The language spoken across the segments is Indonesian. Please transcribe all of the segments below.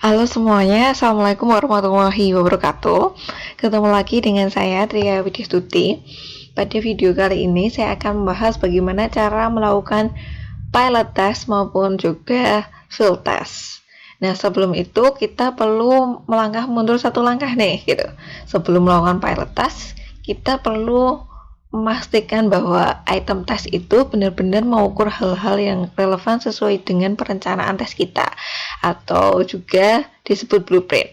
Halo semuanya, Assalamualaikum warahmatullahi wabarakatuh. Ketemu lagi dengan saya, Tria Widistuti. Pada video kali ini, saya akan membahas bagaimana cara melakukan pilot test maupun juga field test. Nah, sebelum itu kita perlu melangkah mundur satu langkah nih, gitu. Sebelum melakukan pilot test, kita perlu memastikan bahwa item tes itu benar-benar mengukur hal-hal yang relevan sesuai dengan perencanaan tes kita atau juga disebut blueprint.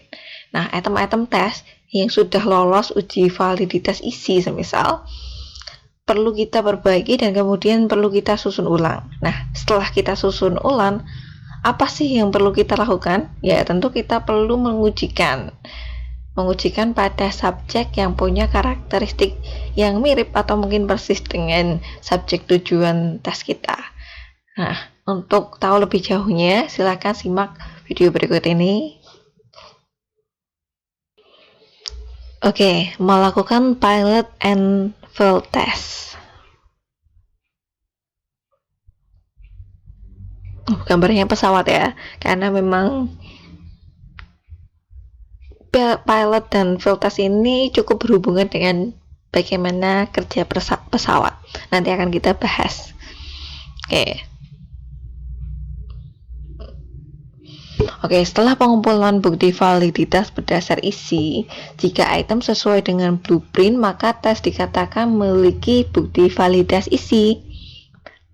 Nah, item-item tes yang sudah lolos uji validitas isi semisal perlu kita perbaiki dan kemudian perlu kita susun ulang. Nah, setelah kita susun ulang, apa sih yang perlu kita lakukan? Ya, tentu kita perlu mengujikan pada subjek yang punya karakteristik yang mirip atau mungkin persis dengan subjek tujuan tes kita. Nah, untuk tahu lebih jauhnya, silakan simak video berikut ini. Oke, melakukan pilot and field test. Gambarnya pesawat ya, karena memang pilot dan field test ini cukup berhubungan dengan bagaimana kerja pesawat. Nanti akan kita bahas. Oke, setelah pengumpulan bukti validitas berdasar isi, jika item sesuai dengan blueprint, maka tes dikatakan memiliki bukti validitas isi.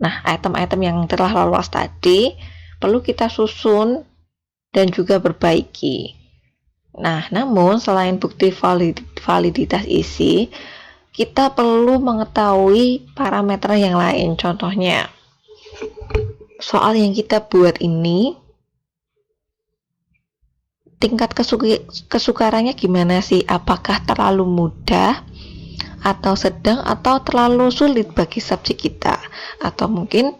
Nah, item-item yang telah lolos tadi perlu kita susun dan juga perbaiki. Nah, namun selain bukti validitas isi, kita perlu mengetahui parameter yang lain. Contohnya, soal yang kita buat ini tingkat kesukarannya gimana sih? Apakah terlalu mudah atau sedang atau terlalu sulit bagi subjek kita? Atau mungkin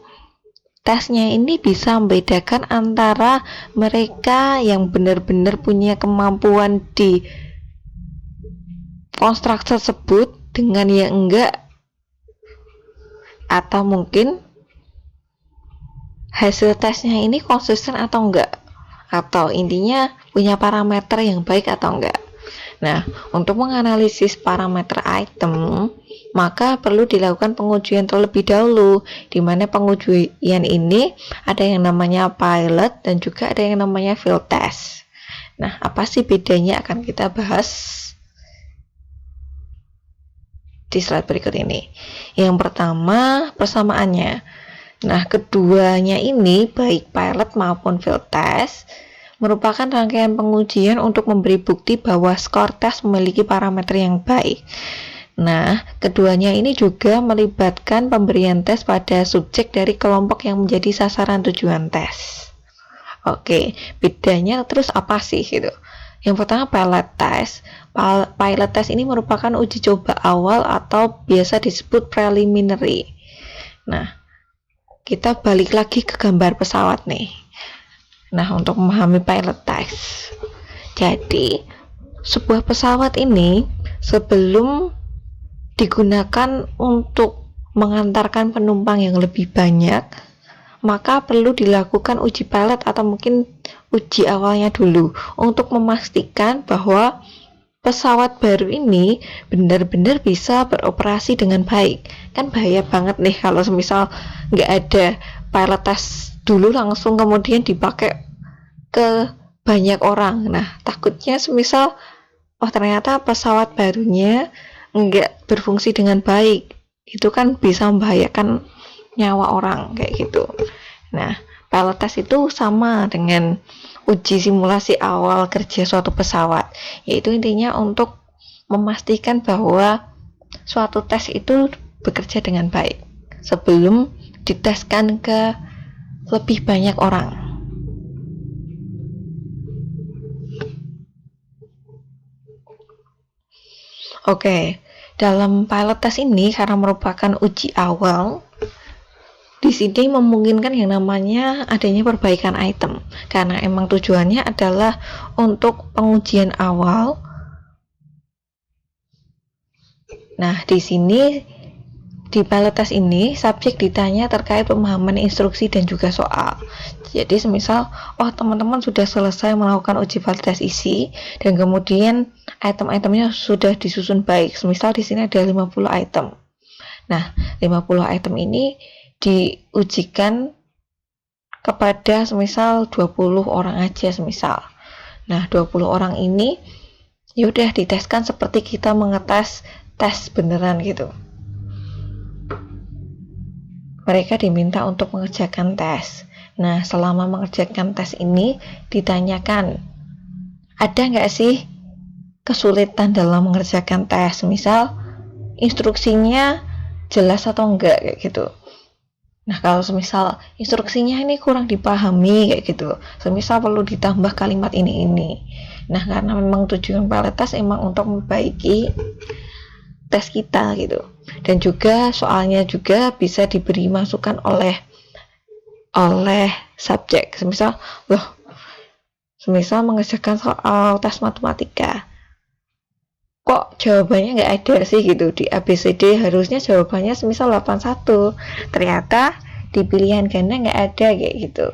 tesnya ini bisa membedakan antara mereka yang benar-benar punya kemampuan di konstruksi tersebut dengan yang enggak, atau mungkin hasil tesnya ini konsisten atau enggak, atau intinya punya parameter yang baik atau enggak. Nah, untuk menganalisis parameter item, maka perlu dilakukan pengujian terlebih dahulu, di mana pengujian ini ada yang namanya pilot dan juga ada yang namanya field test. Nah, apa sih bedanya akan kita bahas di slide berikut ini. Yang pertama, persamaannya. Nah, keduanya ini, baik pilot maupun field test, merupakan rangkaian pengujian untuk memberi bukti bahwa skor tes memiliki parameter yang baik. Nah, keduanya ini juga melibatkan pemberian tes pada subjek dari kelompok yang menjadi sasaran tujuan tes. Oke, bedanya terus apa sih gitu? Yang pertama, pilot test. Pilot test ini merupakan uji coba awal atau biasa disebut preliminary. Nah, kita balik lagi ke gambar pesawat nih. Nah, untuk memahami pilot test, jadi sebuah pesawat ini sebelum digunakan untuk mengantarkan penumpang yang lebih banyak, maka perlu dilakukan uji pilot atau mungkin uji awalnya dulu untuk memastikan bahwa pesawat baru ini benar-benar bisa beroperasi dengan baik. Kan bahaya banget nih kalau misal nggak ada pilot test dulu langsung kemudian dipakai ke banyak orang. Nah, takutnya semisal ternyata pesawat barunya nggak berfungsi dengan baik, itu kan bisa membahayakan nyawa orang kayak gitu. Nah, pilot test itu sama dengan uji simulasi awal kerja suatu pesawat, yaitu intinya untuk memastikan bahwa suatu tes itu bekerja dengan baik sebelum diteskan ke lebih banyak orang. Oke, dalam pilot test ini karena merupakan uji awal, di sini memungkinkan yang namanya adanya perbaikan item karena emang tujuannya adalah untuk pengujian awal. Nah, di sini Di pilot test ini, subjek ditanya terkait pemahaman instruksi dan juga soal. Jadi semisal, teman-teman sudah selesai melakukan uji pilot test isi, dan kemudian item-itemnya sudah disusun baik. Semisal di sini ada 50 item. Nah, 50 item ini diujikan kepada semisal 20 orang aja semisal. Nah, 20 orang ini yaudah diteskan seperti kita mengetes tes beneran gitu. Mereka diminta untuk mengerjakan tes. Nah, selama mengerjakan tes ini ditanyakan, ada nggak sih kesulitan dalam mengerjakan tes? Misal, instruksinya jelas atau enggak kayak gitu. Nah, kalau semisal instruksinya ini kurang dipahami kayak gitu, semisal perlu ditambah kalimat ini. Nah, karena memang tujuan pilot test emang untuk memperbaiki tes kita gitu. Dan juga soalnya juga bisa diberi masukan oleh subjek. Semisal mengerjakan soal tes matematika, kok jawabannya nggak ada sih gitu di ABCD, harusnya jawabannya semisal 81, ternyata di pilihan ganda nggak ada kayak gitu.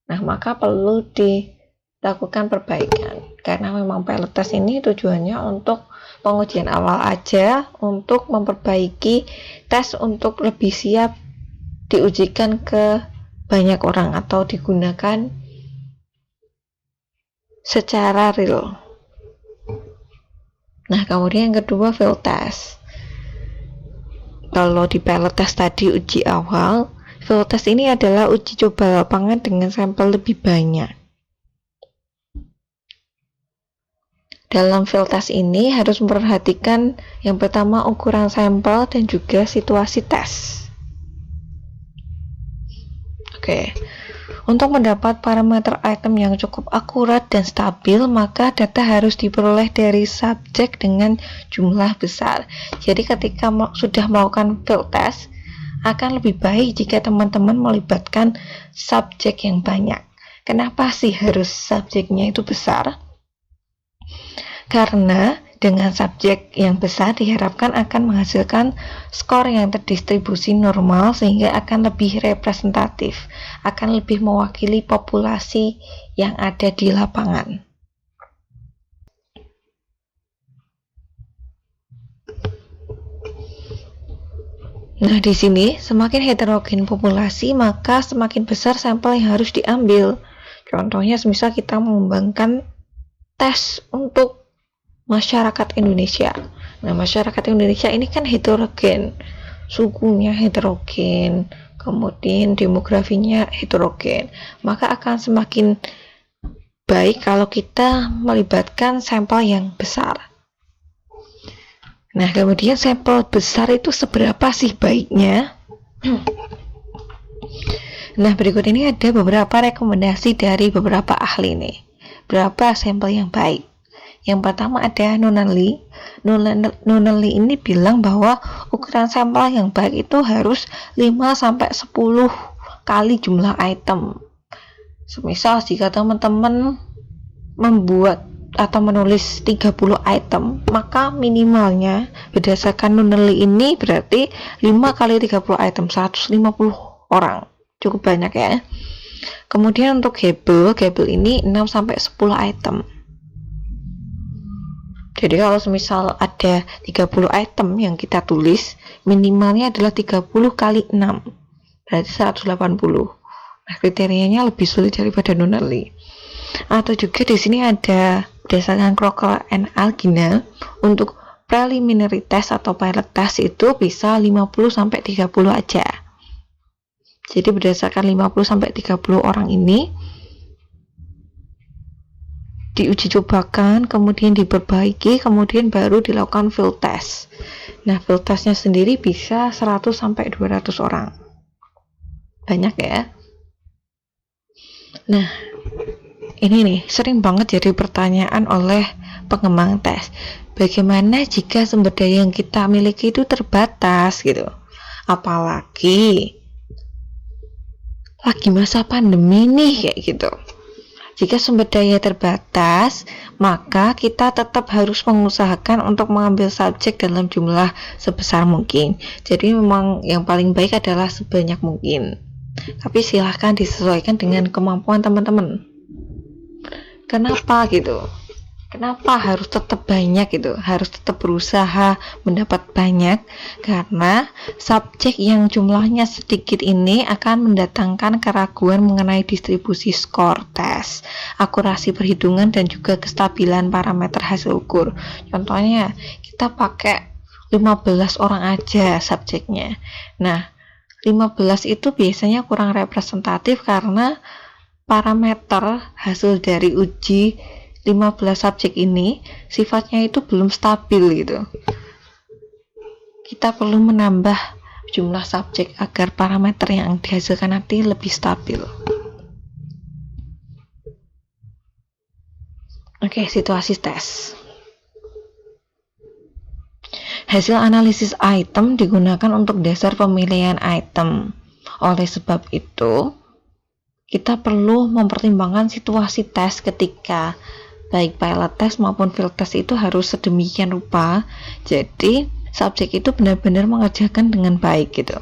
Nah, maka perlu dilakukan perbaikan karena memang pilot test ini tujuannya untuk pengujian awal aja, untuk memperbaiki tes untuk lebih siap diujikan ke banyak orang atau digunakan secara real. Nah, kemudian yang kedua field test. Kalau di pilot test tadi uji awal, field test ini adalah uji coba lapangan dengan sampel lebih banyak. Dalam field test ini harus memperhatikan yang pertama ukuran sampel dan juga situasi tes. Oke. Untuk mendapat parameter item yang cukup akurat dan stabil, maka data harus diperoleh dari subjek dengan jumlah besar. Jadi ketika sudah melakukan field test, akan lebih baik jika teman-teman melibatkan subjek yang banyak. Kenapa sih harus subjeknya itu besar? Karena dengan subjek yang besar diharapkan akan menghasilkan skor yang terdistribusi normal sehingga akan lebih representatif, akan lebih mewakili populasi yang ada di lapangan. Nah, di sini semakin heterogen populasi, maka semakin besar sampel yang harus diambil. Contohnya, misal kita mengembangkan tes untuk masyarakat Indonesia. Nah, masyarakat Indonesia ini kan heterogen, sukunya heterogen, kemudian demografinya heterogen, maka akan semakin baik kalau kita melibatkan sampel yang besar. Nah, kemudian sampel besar itu seberapa sih baiknya? Nah, berikut ini ada beberapa rekomendasi dari beberapa ahli nih. Berapa sampel yang baik? Yang pertama ada Nunnally. Nunnally ini bilang bahwa ukuran sampel yang baik itu harus 5-10 kali jumlah item. Semisal jika teman-teman membuat atau menulis 30 item, maka minimalnya berdasarkan Nunnally ini berarti 5 kali 30 item, 150 orang. Cukup banyak ya. Kemudian untuk Hebel ini 6-10 item. Jadi kalau semisal ada 30 item yang kita tulis, minimalnya adalah 30 kali 6, berarti 180. Nah, kriterianya lebih sulit daripada Nunnally. Atau juga di sini ada berdasarkan Crocker and Algina, untuk preliminary test atau pilot test itu bisa 50-30 aja. Jadi berdasarkan 50-30 orang ini diuji cobakan, kemudian diperbaiki, kemudian baru dilakukan field test. Nah, field testnya sendiri bisa 100-200 orang. Banyak ya. Nah, ini nih sering banget jadi pertanyaan oleh pengembang tes. Bagaimana jika sumber daya yang kita miliki itu terbatas gitu? Apalagi lagi masa pandemi nih kayak gitu. Jika sumber daya terbatas, maka kita tetap harus mengusahakan untuk mengambil subjek dalam jumlah sebesar mungkin. Jadi memang yang paling baik adalah sebanyak mungkin. Tapi silahkan disesuaikan dengan kemampuan teman-teman. Kenapa gitu? Kenapa harus tetap banyak gitu? Harus tetap berusaha mendapat banyak, karena subjek yang jumlahnya sedikit ini akan mendatangkan keraguan mengenai distribusi skor tes, akurasi perhitungan, dan juga kestabilan parameter hasil ukur. Contohnya, kita pakai 15 orang aja subjeknya. Nah, 15 itu biasanya kurang representatif karena parameter hasil dari uji 15 subjek ini sifatnya itu belum stabil gitu. Kita perlu menambah jumlah subjek agar parameter yang dihasilkan nanti lebih stabil. Oke, situasi tes. Hasil analisis item digunakan untuk dasar pemilihan item. Oleh sebab itu, kita perlu mempertimbangkan situasi tes ketika baik pilot test maupun field test itu harus sedemikian rupa, jadi subjek itu benar-benar mengerjakan dengan baik gitu.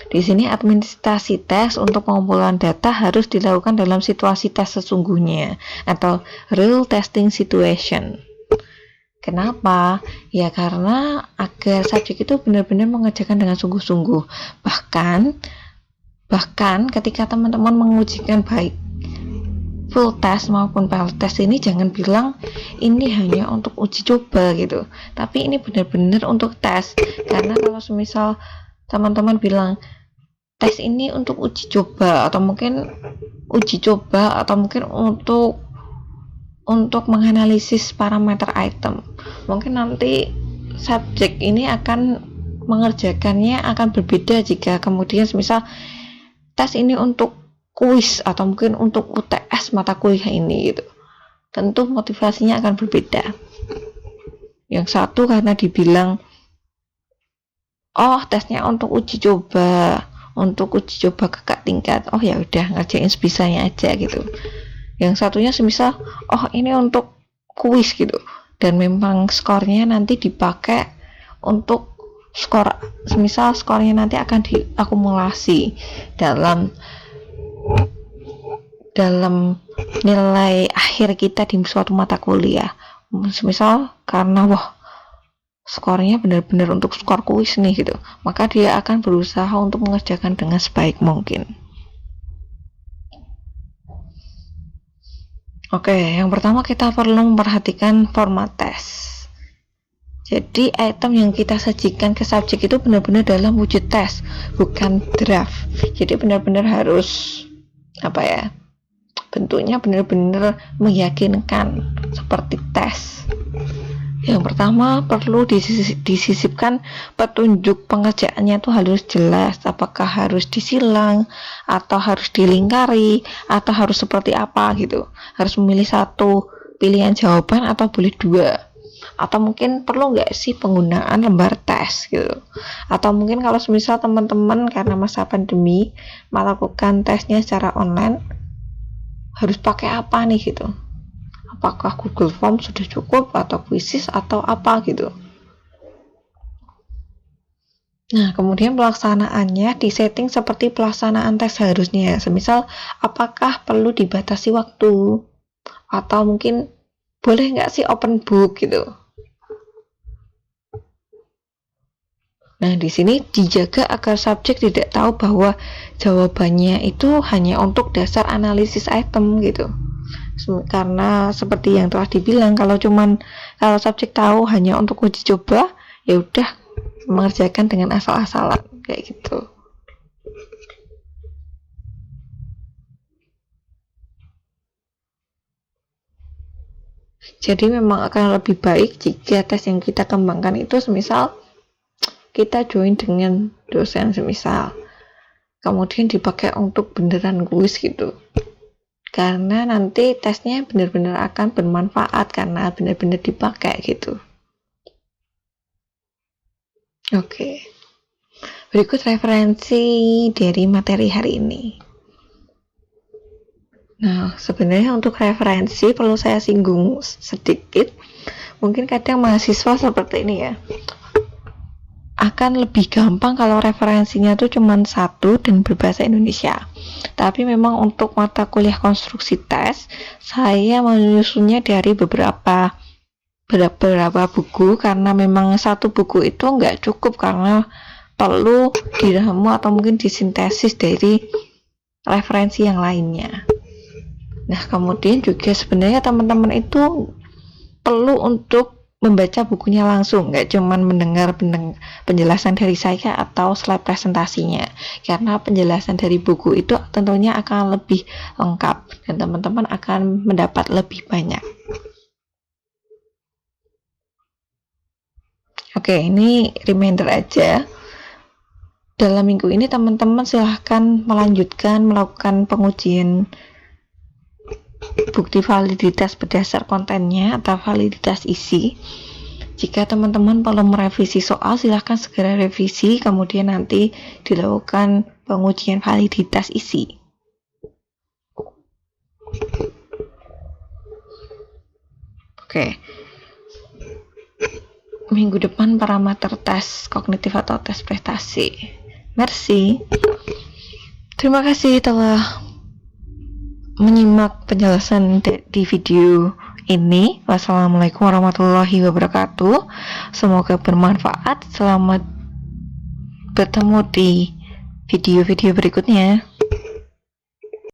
Di sini administrasi tes untuk pengumpulan data harus dilakukan dalam situasi tes sesungguhnya atau real testing situation. Kenapa? Ya karena agar subjek itu benar-benar mengerjakan dengan sungguh-sungguh. Bahkan ketika teman-teman mengujikan baik full test maupun pilot test ini, jangan bilang ini hanya untuk uji coba gitu, tapi ini benar-benar untuk tes. Karena kalau semisal teman-teman bilang tes ini untuk uji coba atau mungkin untuk menganalisis parameter item, mungkin nanti subjek ini akan mengerjakannya akan berbeda jika kemudian semisal tes ini untuk kuis atau mungkin untuk UTS mata kuliah ini gitu. Tentu motivasinya akan berbeda. Yang satu karena dibilang tesnya untuk uji coba kakak tingkat, ya udah ngerjain sebisanya aja gitu. Yang satunya semisal ini untuk kuis gitu, dan memang skornya nanti dipakai untuk semisal skornya nanti akan diakumulasi dalam nilai akhir kita di suatu mata kuliah. Misal karena skornya benar-benar untuk skor kuis nih gitu, maka dia akan berusaha untuk mengerjakan dengan sebaik mungkin. Oke, yang pertama kita perlu memperhatikan format tes. Jadi item yang kita sajikan ke subjek itu benar-benar dalam wujud tes, bukan draft. Jadi benar-benar harus bentuknya benar-benar meyakinkan seperti tes. Yang pertama perlu disisipkan petunjuk pengerjaannya itu harus jelas, apakah harus disilang atau harus dilingkari atau harus seperti apa gitu. Harus memilih satu pilihan jawaban atau boleh dua, atau mungkin perlu nggak sih penggunaan lembar tes gitu. Atau mungkin kalau misal teman-teman karena masa pandemi melakukan tesnya secara online, harus pakai apa nih gitu, apakah Google Form sudah cukup atau Quizzes atau apa gitu. Nah, kemudian pelaksanaannya disetting seperti pelaksanaan tes harusnya. Semisal apakah perlu dibatasi waktu, atau mungkin boleh nggak sih open book gitu. Nah, di sini dijaga agar subjek tidak tahu bahwa jawabannya itu hanya untuk dasar analisis item gitu. Karena seperti yang telah dibilang, kalau subjek tahu hanya untuk uji coba, ya udah mengerjakan dengan asal-asalan kayak gitu. Jadi memang akan lebih baik jika tes yang kita kembangkan itu semisal kita join dengan dosen semisal, kemudian dipakai untuk beneran kuis gitu, karena nanti tesnya benar-benar akan bermanfaat karena benar-benar dipakai gitu. Oke, berikut referensi dari materi hari ini. Nah, sebenarnya untuk referensi perlu saya singgung sedikit. Mungkin kadang mahasiswa seperti ini ya, akan lebih gampang kalau referensinya tuh cuma satu dan berbahasa Indonesia. Tapi memang untuk mata kuliah konstruksi tes, saya menyusunnya dari beberapa buku, karena memang satu buku itu nggak cukup, karena perlu diramu atau mungkin disintesis dari referensi yang lainnya. Nah, kemudian juga sebenarnya teman-teman itu perlu untuk membaca bukunya langsung, nggak cuman mendengar penjelasan dari saya atau slide presentasinya, karena penjelasan dari buku itu tentunya akan lebih lengkap dan teman-teman akan mendapat lebih banyak. Oke, ini reminder aja. Dalam minggu ini teman-teman silahkan melanjutkan melakukan pengujian bukti validitas berdasar kontennya atau validitas isi. Jika teman-teman perlu merevisi soal, silahkan segera revisi, kemudian nanti dilakukan pengujian validitas isi. Oke. Minggu depan parameter tes kognitif atau tes prestasi. Merci. Terima kasih telah menyimak penjelasan di video ini. Wassalamualaikum warahmatullahi wabarakatuh. Semoga bermanfaat. Selamat bertemu di video-video berikutnya.